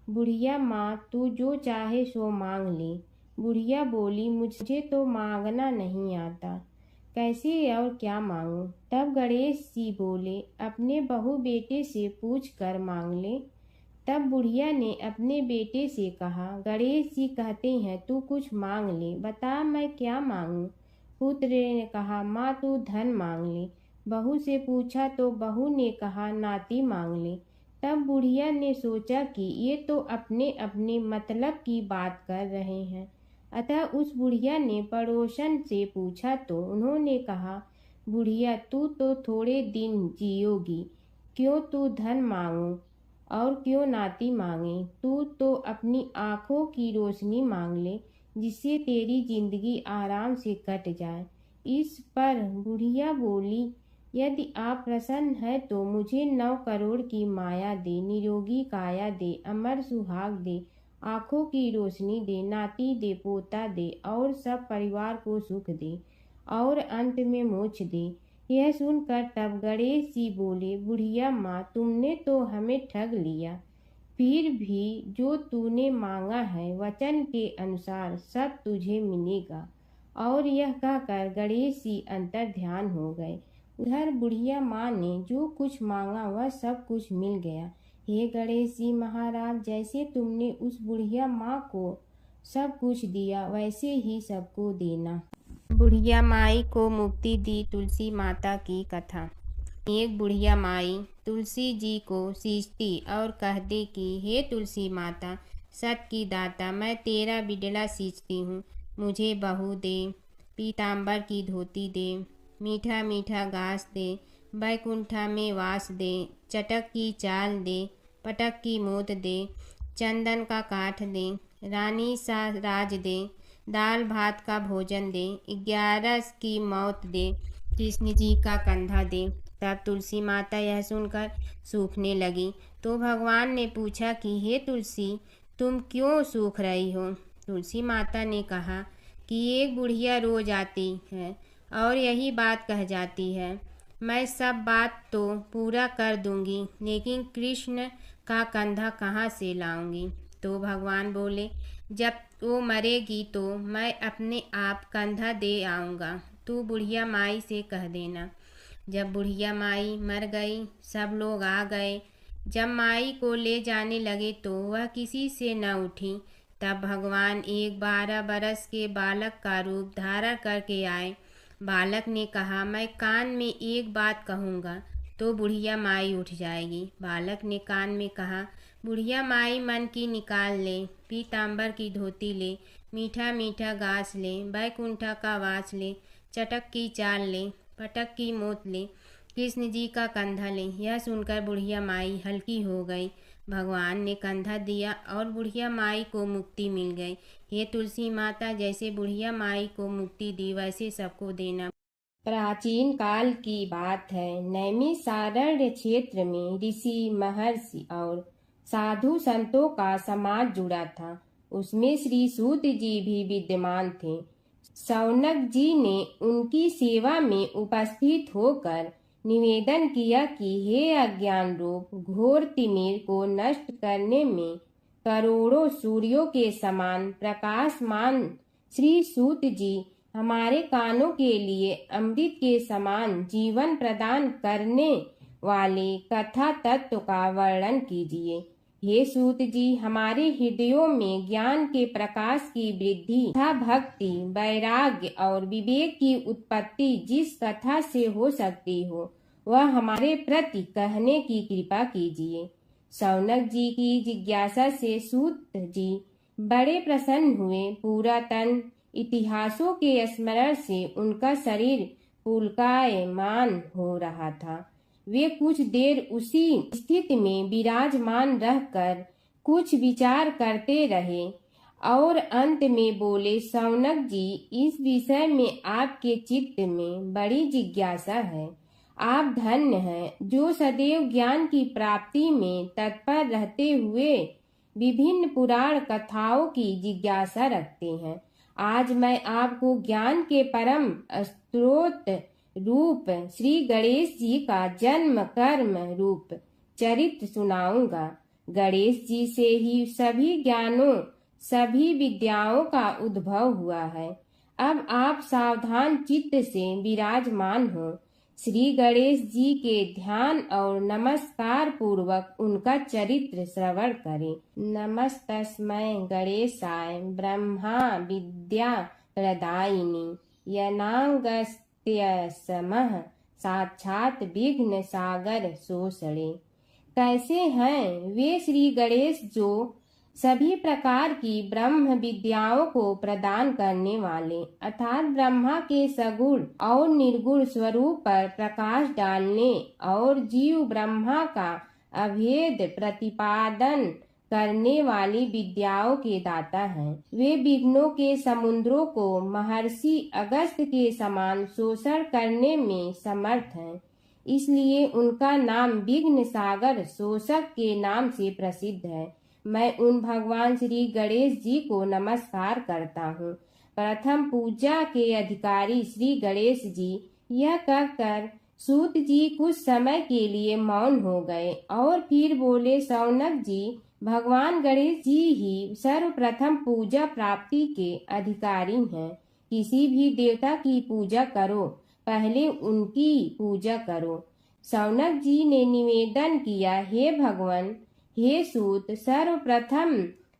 बुढ़िया माँ, तू जो चाहे सो मांग ले। बुढ़िया बोली, मुझे तो मांगना नहीं आता, कैसे और क्या मांगूं? तब गणेश जी बोले, अपने बहू बेटे से पूछ कर मांग ले। तब बुढ़िया ने अपने बेटे से कहा, गणेश जी कहते हैं तू कुछ मांग ले, बता मैं क्या मांगूं? पुत्र ने कहा, माँ तू धन मांग ले। बहू से पूछा तो बहू ने कहा, नाती मांग ले। तब बुढ़िया ने सोचा कि ये तो अपने अपने मतलब की बात कर रहे हैं। अतः उस बुढ़िया ने पड़ोसन से पूछा तो उन्होंने कहा, बुढ़िया तू तो थोड़े दिन जियोगी, क्यों तू धन मांगो और क्यों नाती मांगे? तू तो अपनी आँखों की रोशनी मांग ले, जिससे तेरी जिंदगी आराम से कट जाए। इस पर बुढ़िया बोली, यदि आप प्रसन्न है तो मुझे 9 करोड़ की माया दे, निरोगी काया दे, अमर सुहाग दे, आँखों की रोशनी दे, नाती दे, पोता दे और सब परिवार को सुख दे और अंत में मोक्ष दे। यह सुनकर तब गणेश जी बोले, बुढ़िया माँ, तुमने तो हमें ठग लिया। फिर भी जो तूने मांगा है वचन के अनुसार सब तुझे मिलेगा। और यह कहकर गणेश जी अंतर ध्यान हो गए। उधर बुढ़िया माँ ने जो कुछ मांगा वह सब कुछ मिल गया। हे गणेश जी महाराज, जैसे तुमने उस बुढ़िया माँ को सब कुछ दिया वैसे ही सबको देना। बुढ़िया माई को मुक्ति दी तुलसी माता की कथा। एक बुढ़िया माई तुलसी जी को सींचती और कहती कि हे तुलसी माता, सत की दाता, मैं तेरा बिडला सींचती हूँ, मुझे बहू दे, पीताम्बर की धोती दे, मीठा मीठा घास दे, बैकुंठा में वास दे, चटक की चाल दे, पटक की मोत दे, चंदन का काठ दे, रानी सा राज दे, दाल भात का भोजन दे, 11 की मौत दे, कृष्ण जी का कंधा दे। तब तुलसी माता यह सुनकर सूखने लगी। तो भगवान ने पूछा कि हे तुलसी, तुम क्यों सूख रही हो? तुलसी माता ने कहा कि एक बुढ़िया रोज आती है और यही बात कह जाती है, मैं सब बात तो पूरा कर दूंगी, लेकिन कृष्ण का कंधा कहाँ से लाऊंगी? तो भगवान बोले, जब वो मरेगी तो मैं अपने आप कंधा दे आऊँगा, तू बुढ़िया माई से कह देना। जब बुढ़िया माई मर गई, सब लोग आ गए। जब माई को ले जाने लगे तो वह किसी से न उठी। तब भगवान एक 12 बरस के बालक का रूप धारण करके आए। बालक ने कहा, मैं कान में एक बात कहूँगा तो बुढ़िया माई उठ जाएगी। बालक ने कान में कहा, बुढ़िया माई मन की निकाल ले, पीताम्बर की धोती ले, मीठा मीठा घास ले, बैकुंठा का वास ले, चटक की चाल ले,
फटक की मौत ले कृष्ण जी का कंधा ले। यह सुनकर बुढ़िया माई हल्की हो गई। भगवान ने कंधा दिया और बुढ़िया माई को मुक्ति मिल गई। हे तुलसी माता, जैसे बुढ़िया माई को मुक्ति दी वैसे सबको देना।
प्राचीन काल की बात है। नैमिषारण्य क्षेत्र में ऋषि, महर्षि और साधु संतों का समाज जुड़ा था। उसमें श्री सूत जी भी विद्यमान थे। शौनक जी ने उनकी सेवा में उपस्थित होकर निवेदन किया कि हे अज्ञान रूप घोर तिमिर को नष्ट करने में करोड़ों सूर्यों के समान प्रकाशमान श्री सूत जी हमारे कानों के लिए अमृत के समान जीवन प्रदान करने वाले कथा तत्व का वर्णन कीजिए। हे सूत जी, हमारे हृदयों में ज्ञान के प्रकाश की वृद्धि तथा भक्ति, वैराग्य और विवेक की उत्पत्ति जिस कथा से हो सकती हो वह हमारे प्रति कहने की कृपा कीजिए। शौनक जी की जिज्ञासा से सूत जी बड़े प्रसन्न हुए। पुरातन इतिहासों के स्मरण से उनका शरीर पुलकायमान हो रहा था। वे कुछ देर उसी स्थिति में विराजमान रहकर कुछ विचार करते रहे और अंत में बोले, शौनक जी, इस विषय में आपके चित्त में बड़ी जिज्ञासा है। आप धन्य हैं जो सदैव ज्ञान की प्राप्ति में तत्पर रहते हुए विभिन्न पुराण कथाओं की जिज्ञासा रखते हैं। आज मैं आपको ज्ञान के परम स्रोत रूप श्री गणेश जी का जन्म कर्म रूप चरित्र सुनाऊंगा। गणेश जी से ही सभी ज्ञानों, सभी विद्याओं का उद्भव हुआ है। अब आप सावधान चित्त से विराजमान हो। श्री गणेश जी के ध्यान और नमस्कार पूर्वक उनका चरित्र श्रवण करें। नमस्तस्मै गणेशाय ब्रह्मा विद्या प्रदायिनी यनांगस्त्यसमः साक्षात विघ्न सागर सोषणे। कैसे हैं वे श्री गणेश जो सभी प्रकार की ब्रह्म विद्याओं को प्रदान करने वाले, अर्थात ब्रह्मा के सगुण और निर्गुण स्वरूप पर प्रकाश डालने और जीव ब्रह्मा का अभेद प्रतिपादन करने वाली विद्याओं के दाता हैं। वे विघ्नों के समुद्रों को महर्षि अगस्त के समान शोषण करने में समर्थ हैं। इसलिए उनका नाम विघ्न सागर शोषक के नाम से प्रसिद्ध है। मैं उन भगवान श्री गणेश जी को नमस्कार करता हूँ। प्रथम पूजा के अधिकारी श्री गणेश जी, यह कहकर सूत जी कुछ समय के लिए मौन हो गए और फिर बोले, शौनक जी, भगवान गणेश जी ही सर्वप्रथम पूजा प्राप्ति के अधिकारी हैं। किसी भी देवता की पूजा करो, पहले उनकी पूजा करो। शौनक जी ने निवेदन किया, हे भगवान, हे सूत, सर्वप्रथम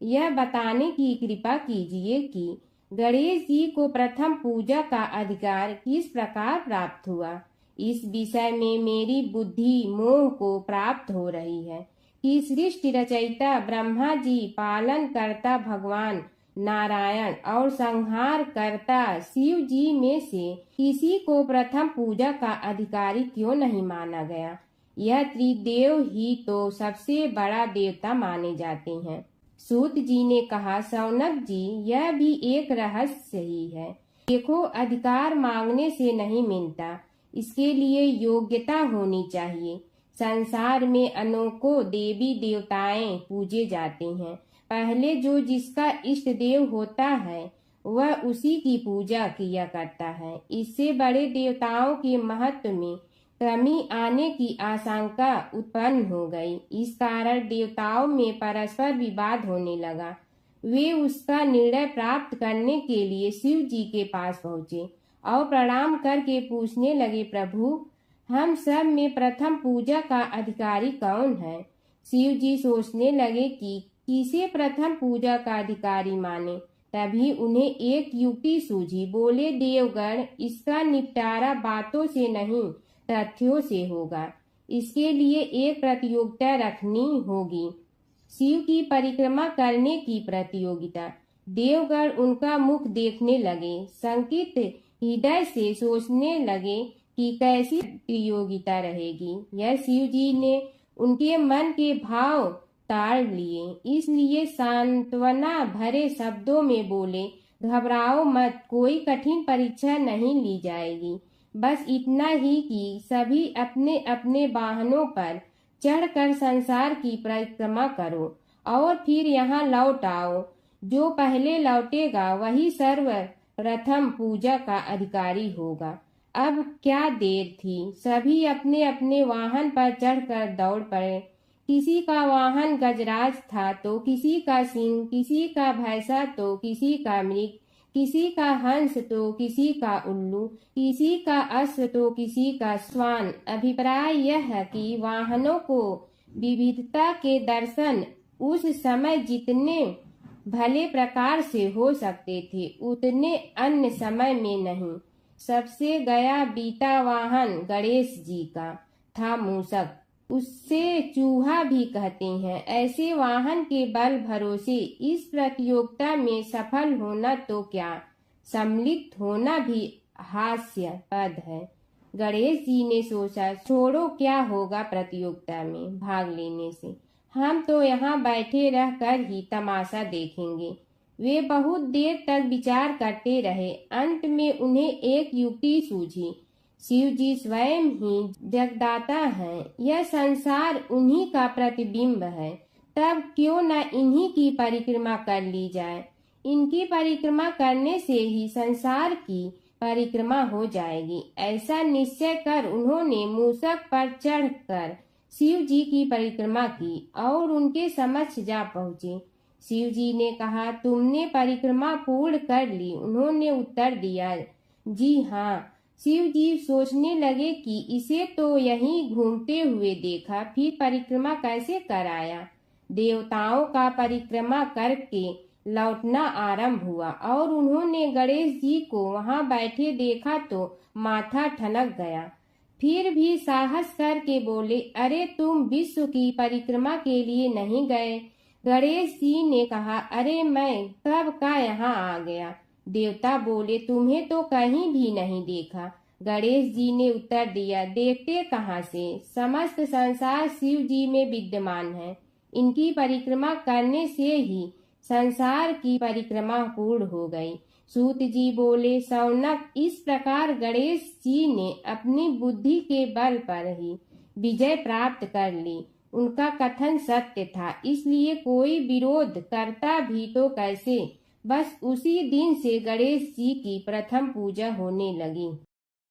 यह बताने की कृपा कीजिए कि गणेश जी को प्रथम पूजा का अधिकार किस प्रकार प्राप्त हुआ। इस विषय में मेरी बुद्धि मोह को प्राप्त हो रही है कि सृष्टि रचयिता ब्रह्मा जी, पालन करता भगवान नारायण और संहार करता शिव जी में से किसी को प्रथम पूजा का अधिकारी क्यों नहीं माना गया। यह त्रिदेव ही तो सबसे बड़ा देवता माने जाते हैं। सूत जी ने कहा, शौनक जी, यह भी एक रहस्य ही है। देखो, अधिकार मांगने से नहीं मिलता, इसके लिए योग्यता होनी चाहिए। संसार में अनेकों देवी देवताएं पूजे जाते हैं। पहले जो जिसका इष्ट देव होता है वह उसी की पूजा किया करता है। इससे बड़े देवताओं के महत्व में कमी आने की आशंका उत्पन्न हो गई। इस कारण देवताओं में परस्पर विवाद होने लगा। वे उसका निर्णय प्राप्त करने के लिए शिव जी के पास पहुँचे और प्रणाम करके पूछने लगे, प्रभु, हम सब में प्रथम पूजा का अधिकारी कौन है। शिव जी सोचने लगे कि किसे प्रथम पूजा का अधिकारी माने। तभी उन्हें एक युक्ति सूझी। बोले, देवगण, इसका निपटारा बातों से नहीं तथ्यों से होगा। इसके लिए एक प्रतियोगिता रखनी होगी, शिव की परिक्रमा करने की प्रतियोगिता। देवगण उनका मुख देखने लगे, शंकित हृदय से सोचने लगे कि कैसी प्रतियोगिता रहेगी। यह शिव जी ने उनके मन के भाव ताड़ लिए, इसलिए सांत्वना भरे शब्दों में बोले, घबराओ मत, कोई कठिन परीक्षा नहीं ली जाएगी। बस इतना ही कि सभी अपने अपने वाहनों पर चढ़कर संसार की परिक्रमा करो और फिर यहाँ लौट आओ। जो पहले लौटेगा वही सर्वप्रथम पूजा का अधिकारी होगा। अब क्या देर थी, सभी अपने अपने वाहन पर चढ़कर दौड़ पड़े। किसी का वाहन गजराज था तो किसी का सिंह, किसी का भैंसा तो किसी का मृग, किसी का हंस तो किसी का उल्लू, किसी का अश्व तो किसी का श्वान। अभिप्राय यह है कि वाहनों को विविधता के दर्शन उस समय जितने भले प्रकार से हो सकते थे उतने अन्य समय में नहीं। सबसे गया बीता वाहन गणेश जी का था मूषक, उससे चूहा भी कहते हैं। ऐसे वाहन के बल भरोसे इस प्रतियोगिता में सफल होना तो क्या, सम्मिलित होना भी हास्यास्पद है। गणेश जी ने सोचा, छोड़ो, क्या होगा प्रतियोगिता में भाग लेने से, हम तो यहाँ बैठे रह कर ही तमाशा देखेंगे। वे बहुत देर तक विचार करते रहे। अंत में उन्हें एक युक्ति सूझी। शिव जी स्वयं ही जगदाता हैं, यह संसार उन्हीं का प्रतिबिंब है, तब क्यों न इन्हीं की परिक्रमा कर ली जाए। इनकी परिक्रमा करने से ही संसार की परिक्रमा हो जाएगी। ऐसा निश्चय कर उन्होंने मूषक पर चढ़कर शिव जी की परिक्रमा की और उनके समक्ष जा पहुँचे। शिव जी ने कहा, तुमने परिक्रमा पूर्ण कर ली? उन्होंने उत्तर दिया, जी हाँ। शिव जी सोचने लगे कि इसे तो यहीं घूमते हुए देखा, फिर परिक्रमा कैसे कराया। देवताओं का परिक्रमा करके लौटना आरंभ हुआ और उन्होंने गणेश जी को वहां बैठे देखा तो माथा ठनक गया। फिर भी साहस करके बोले, अरे तुम विश्व की परिक्रमा के लिए नहीं गए? गणेश जी ने कहा, अरे मैं कब का यहाँ आ गया। देवता बोले, तुम्हें तो कहीं भी नहीं देखा। गणेश जी ने उत्तर दिया, देखते कहाँ से, समस्त संसार शिव जी में विद्यमान है। इनकी परिक्रमा करने से ही संसार की परिक्रमा पूर्ण हो गई। सूत जी बोले, शौनक, इस प्रकार गणेश जी ने अपनी बुद्धि के बल पर ही विजय प्राप्त कर ली। उनका कथन सत्य था, इसलिए कोई विरोध करता भी तो कैसे। बस उसी दिन से गणेश जी की प्रथम पूजा होने लगी।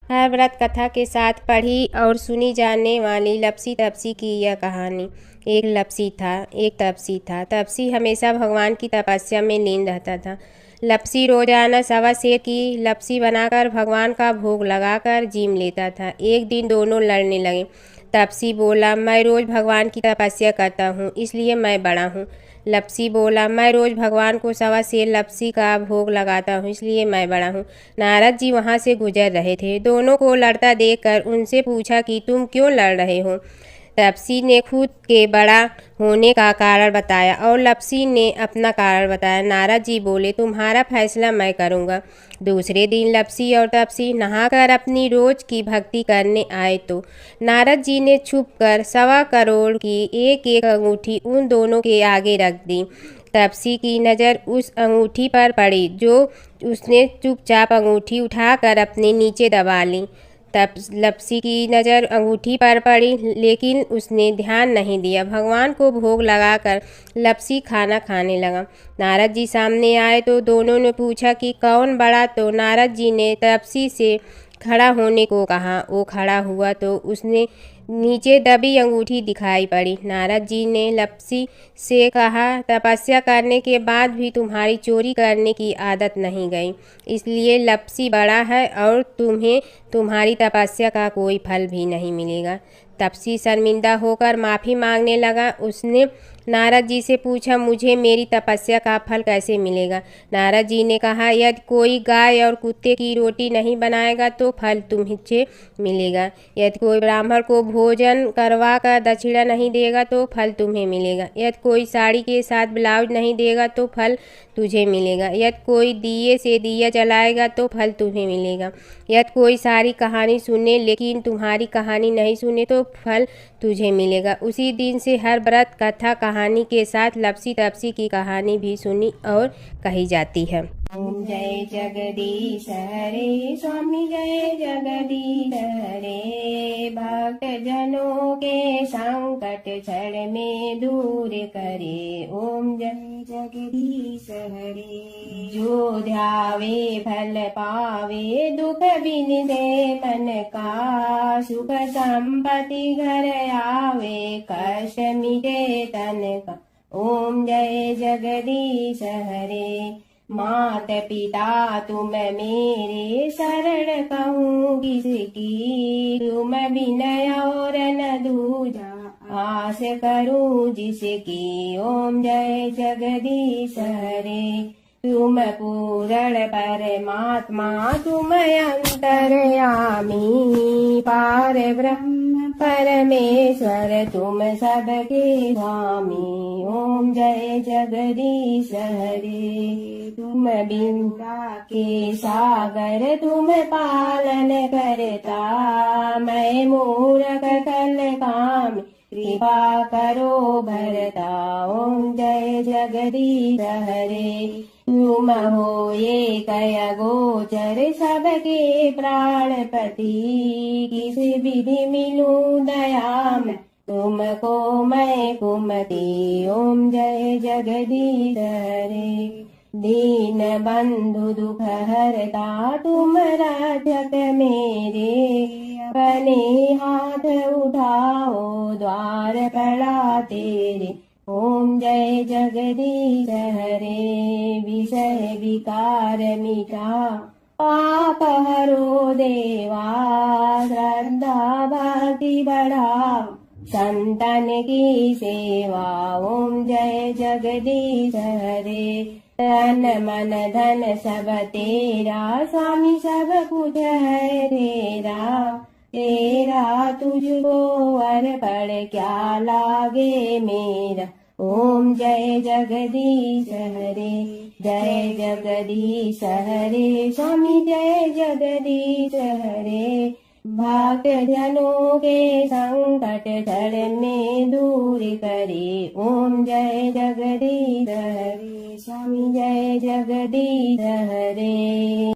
हर व्रत कथा के साथ पढ़ी और सुनी जाने वाली लपसी तपसी की यह कहानी। एक लपसी था, एक तपसी था। तपसी हमेशा भगवान की तपस्या में लीन रहता था। लपसी रोजाना सवा सेर की लपसी बनाकर भगवान का भोग लगाकर जीम लेता था। एक दिन दोनों लड़ने लगे। तपसी बोला, मैं रोज भगवान की तपस्या करता हूँ, इसलिए मैं बड़ा हूँ। लपसी बोला, मैं रोज भगवान को सवा सेर लपसी का भोग लगाता हूँ, इसलिए मैं बड़ा हूँ। नारद जी वहाँ से गुजर रहे थे। दोनों को लड़ता देखकर उनसे पूछा कि तुम क्यों लड़ रहे हो। तपसी ने खुद के बड़ा होने का कारण बताया और लपसी ने अपना कारण बताया। नारद जी बोले, तुम्हारा फैसला मैं करूँगा। दूसरे दिन लपसी और तपसी नहाकर अपनी रोज की भक्ति करने आए तो नारद जी ने छुपकर 1.25 करोड़ की एक एक अंगूठी उन दोनों के आगे रख दी। तपसी की नज़र उस अंगूठी पर पड़ी जो उसने चुपचाप अंगूठी उठाकर अपने नीचे दबा ली। तब लपसी की नज़र अंगूठी पर पड़ी, लेकिन उसने ध्यान नहीं दिया। भगवान को भोग लगाकर लपसी खाना खाने लगा। नारद जी सामने आए तो दोनों ने पूछा कि कौन बड़ा, तो नारद जी ने तपसी से खड़ा होने को कहा। वो खड़ा हुआ तो उसने नीचे दबी अंगूठी दिखाई पड़ी। नारद जी ने लपसी से कहा, तपस्या करने के बाद भी तुम्हारी चोरी करने की आदत नहीं गई, इसलिए लपसी बड़ा है और तुम्हें तुम्हारी तपस्या का कोई फल भी नहीं मिलेगा।
तपसी शर्मिंदा होकर माफ़ी मांगने लगा। उसने नारद जी से पूछा, मुझे मेरी तपस्या का फल कैसे मिलेगा? नारद जी ने कहा, यदि कोई गाय और कुत्ते की रोटी नहीं बनाएगा तो फल तुम्हें मिलेगा। यदि कोई ब्राह्मण को भोजन करवा कर दक्षिणा नहीं देगा तो फल तुम्हें मिलेगा। यदि कोई साड़ी के साथ ब्लाउज नहीं देगा तो फल तुझे मिलेगा। यदि कोई दिए से दिया जलाएगा तो फल तुम्हें मिलेगा। यदि कोई सारी कहानी सुने लेकिन तुम्हारी कहानी नहीं सुने तो फल तुझे मिलेगा। उसी दिन से हर व्रत कथा कहानी के साथ लपसी तपसी की कहानी भी सुनी और कही जाती है। ओम जय जगदीश हरे स्वामी जय जगदीश हरे, भक्त जनों के संकट क्षण में दूर करे। ओम जय जगदीश हरे, जो ध्यावे फल पावे, दुख बिन दे मन का, सुख संपत्ति घर आवे, कष्ट मिटे तन का। ओम जय जगदीश हरे, मात पिता तुम मेरे, शरण कहूँ किसकी, तुम विनय और न दूजा, आस करूँ जिसकी। ओम जय जगदीश हरे, तुम पूर्ण परमात्मा, तुम अंतर्यामी, पार ब्रह्म परमेश्वर, तुम सबके स्वामी। ओम जय जगदीश हरे, तुम बिंदा के सागर, तुम पालन करता, मैं मूरख कल काम, कृपा करो भरता। ओम जय जगदीश हरे, तुम हो ये कय गोचर, सबके प्राणपति, किस विधि मिलूं दया में, तुमको मैं कुमति। ओम जय जगदीश हरे, दीन बंधु दुख हरता, तुम रक्षक मेरे, अपने हाथ उठाओ द्वार पड़ा तेरे। ओम जय जगदीश हरे, विषय विकार मिटा, पाप हरो देवा, श्रद्धा भक्ति बढ़ाओ, संतन की सेवा। ओम जय जगदीश हरे, तन मन धन सब तेरा, स्वामी सब कुछ है तेरा, तेरा तुझको अर्पण क्या लागे मेरा। ओम जय जगदीश हरे, जय जगदीश हरे, स्वामी जय जगदीश हरे, भक्त जनों के संकट क्षण में दूर करे। ओम जय जगदीश हरे, स्वामी जय जगदीश हरे।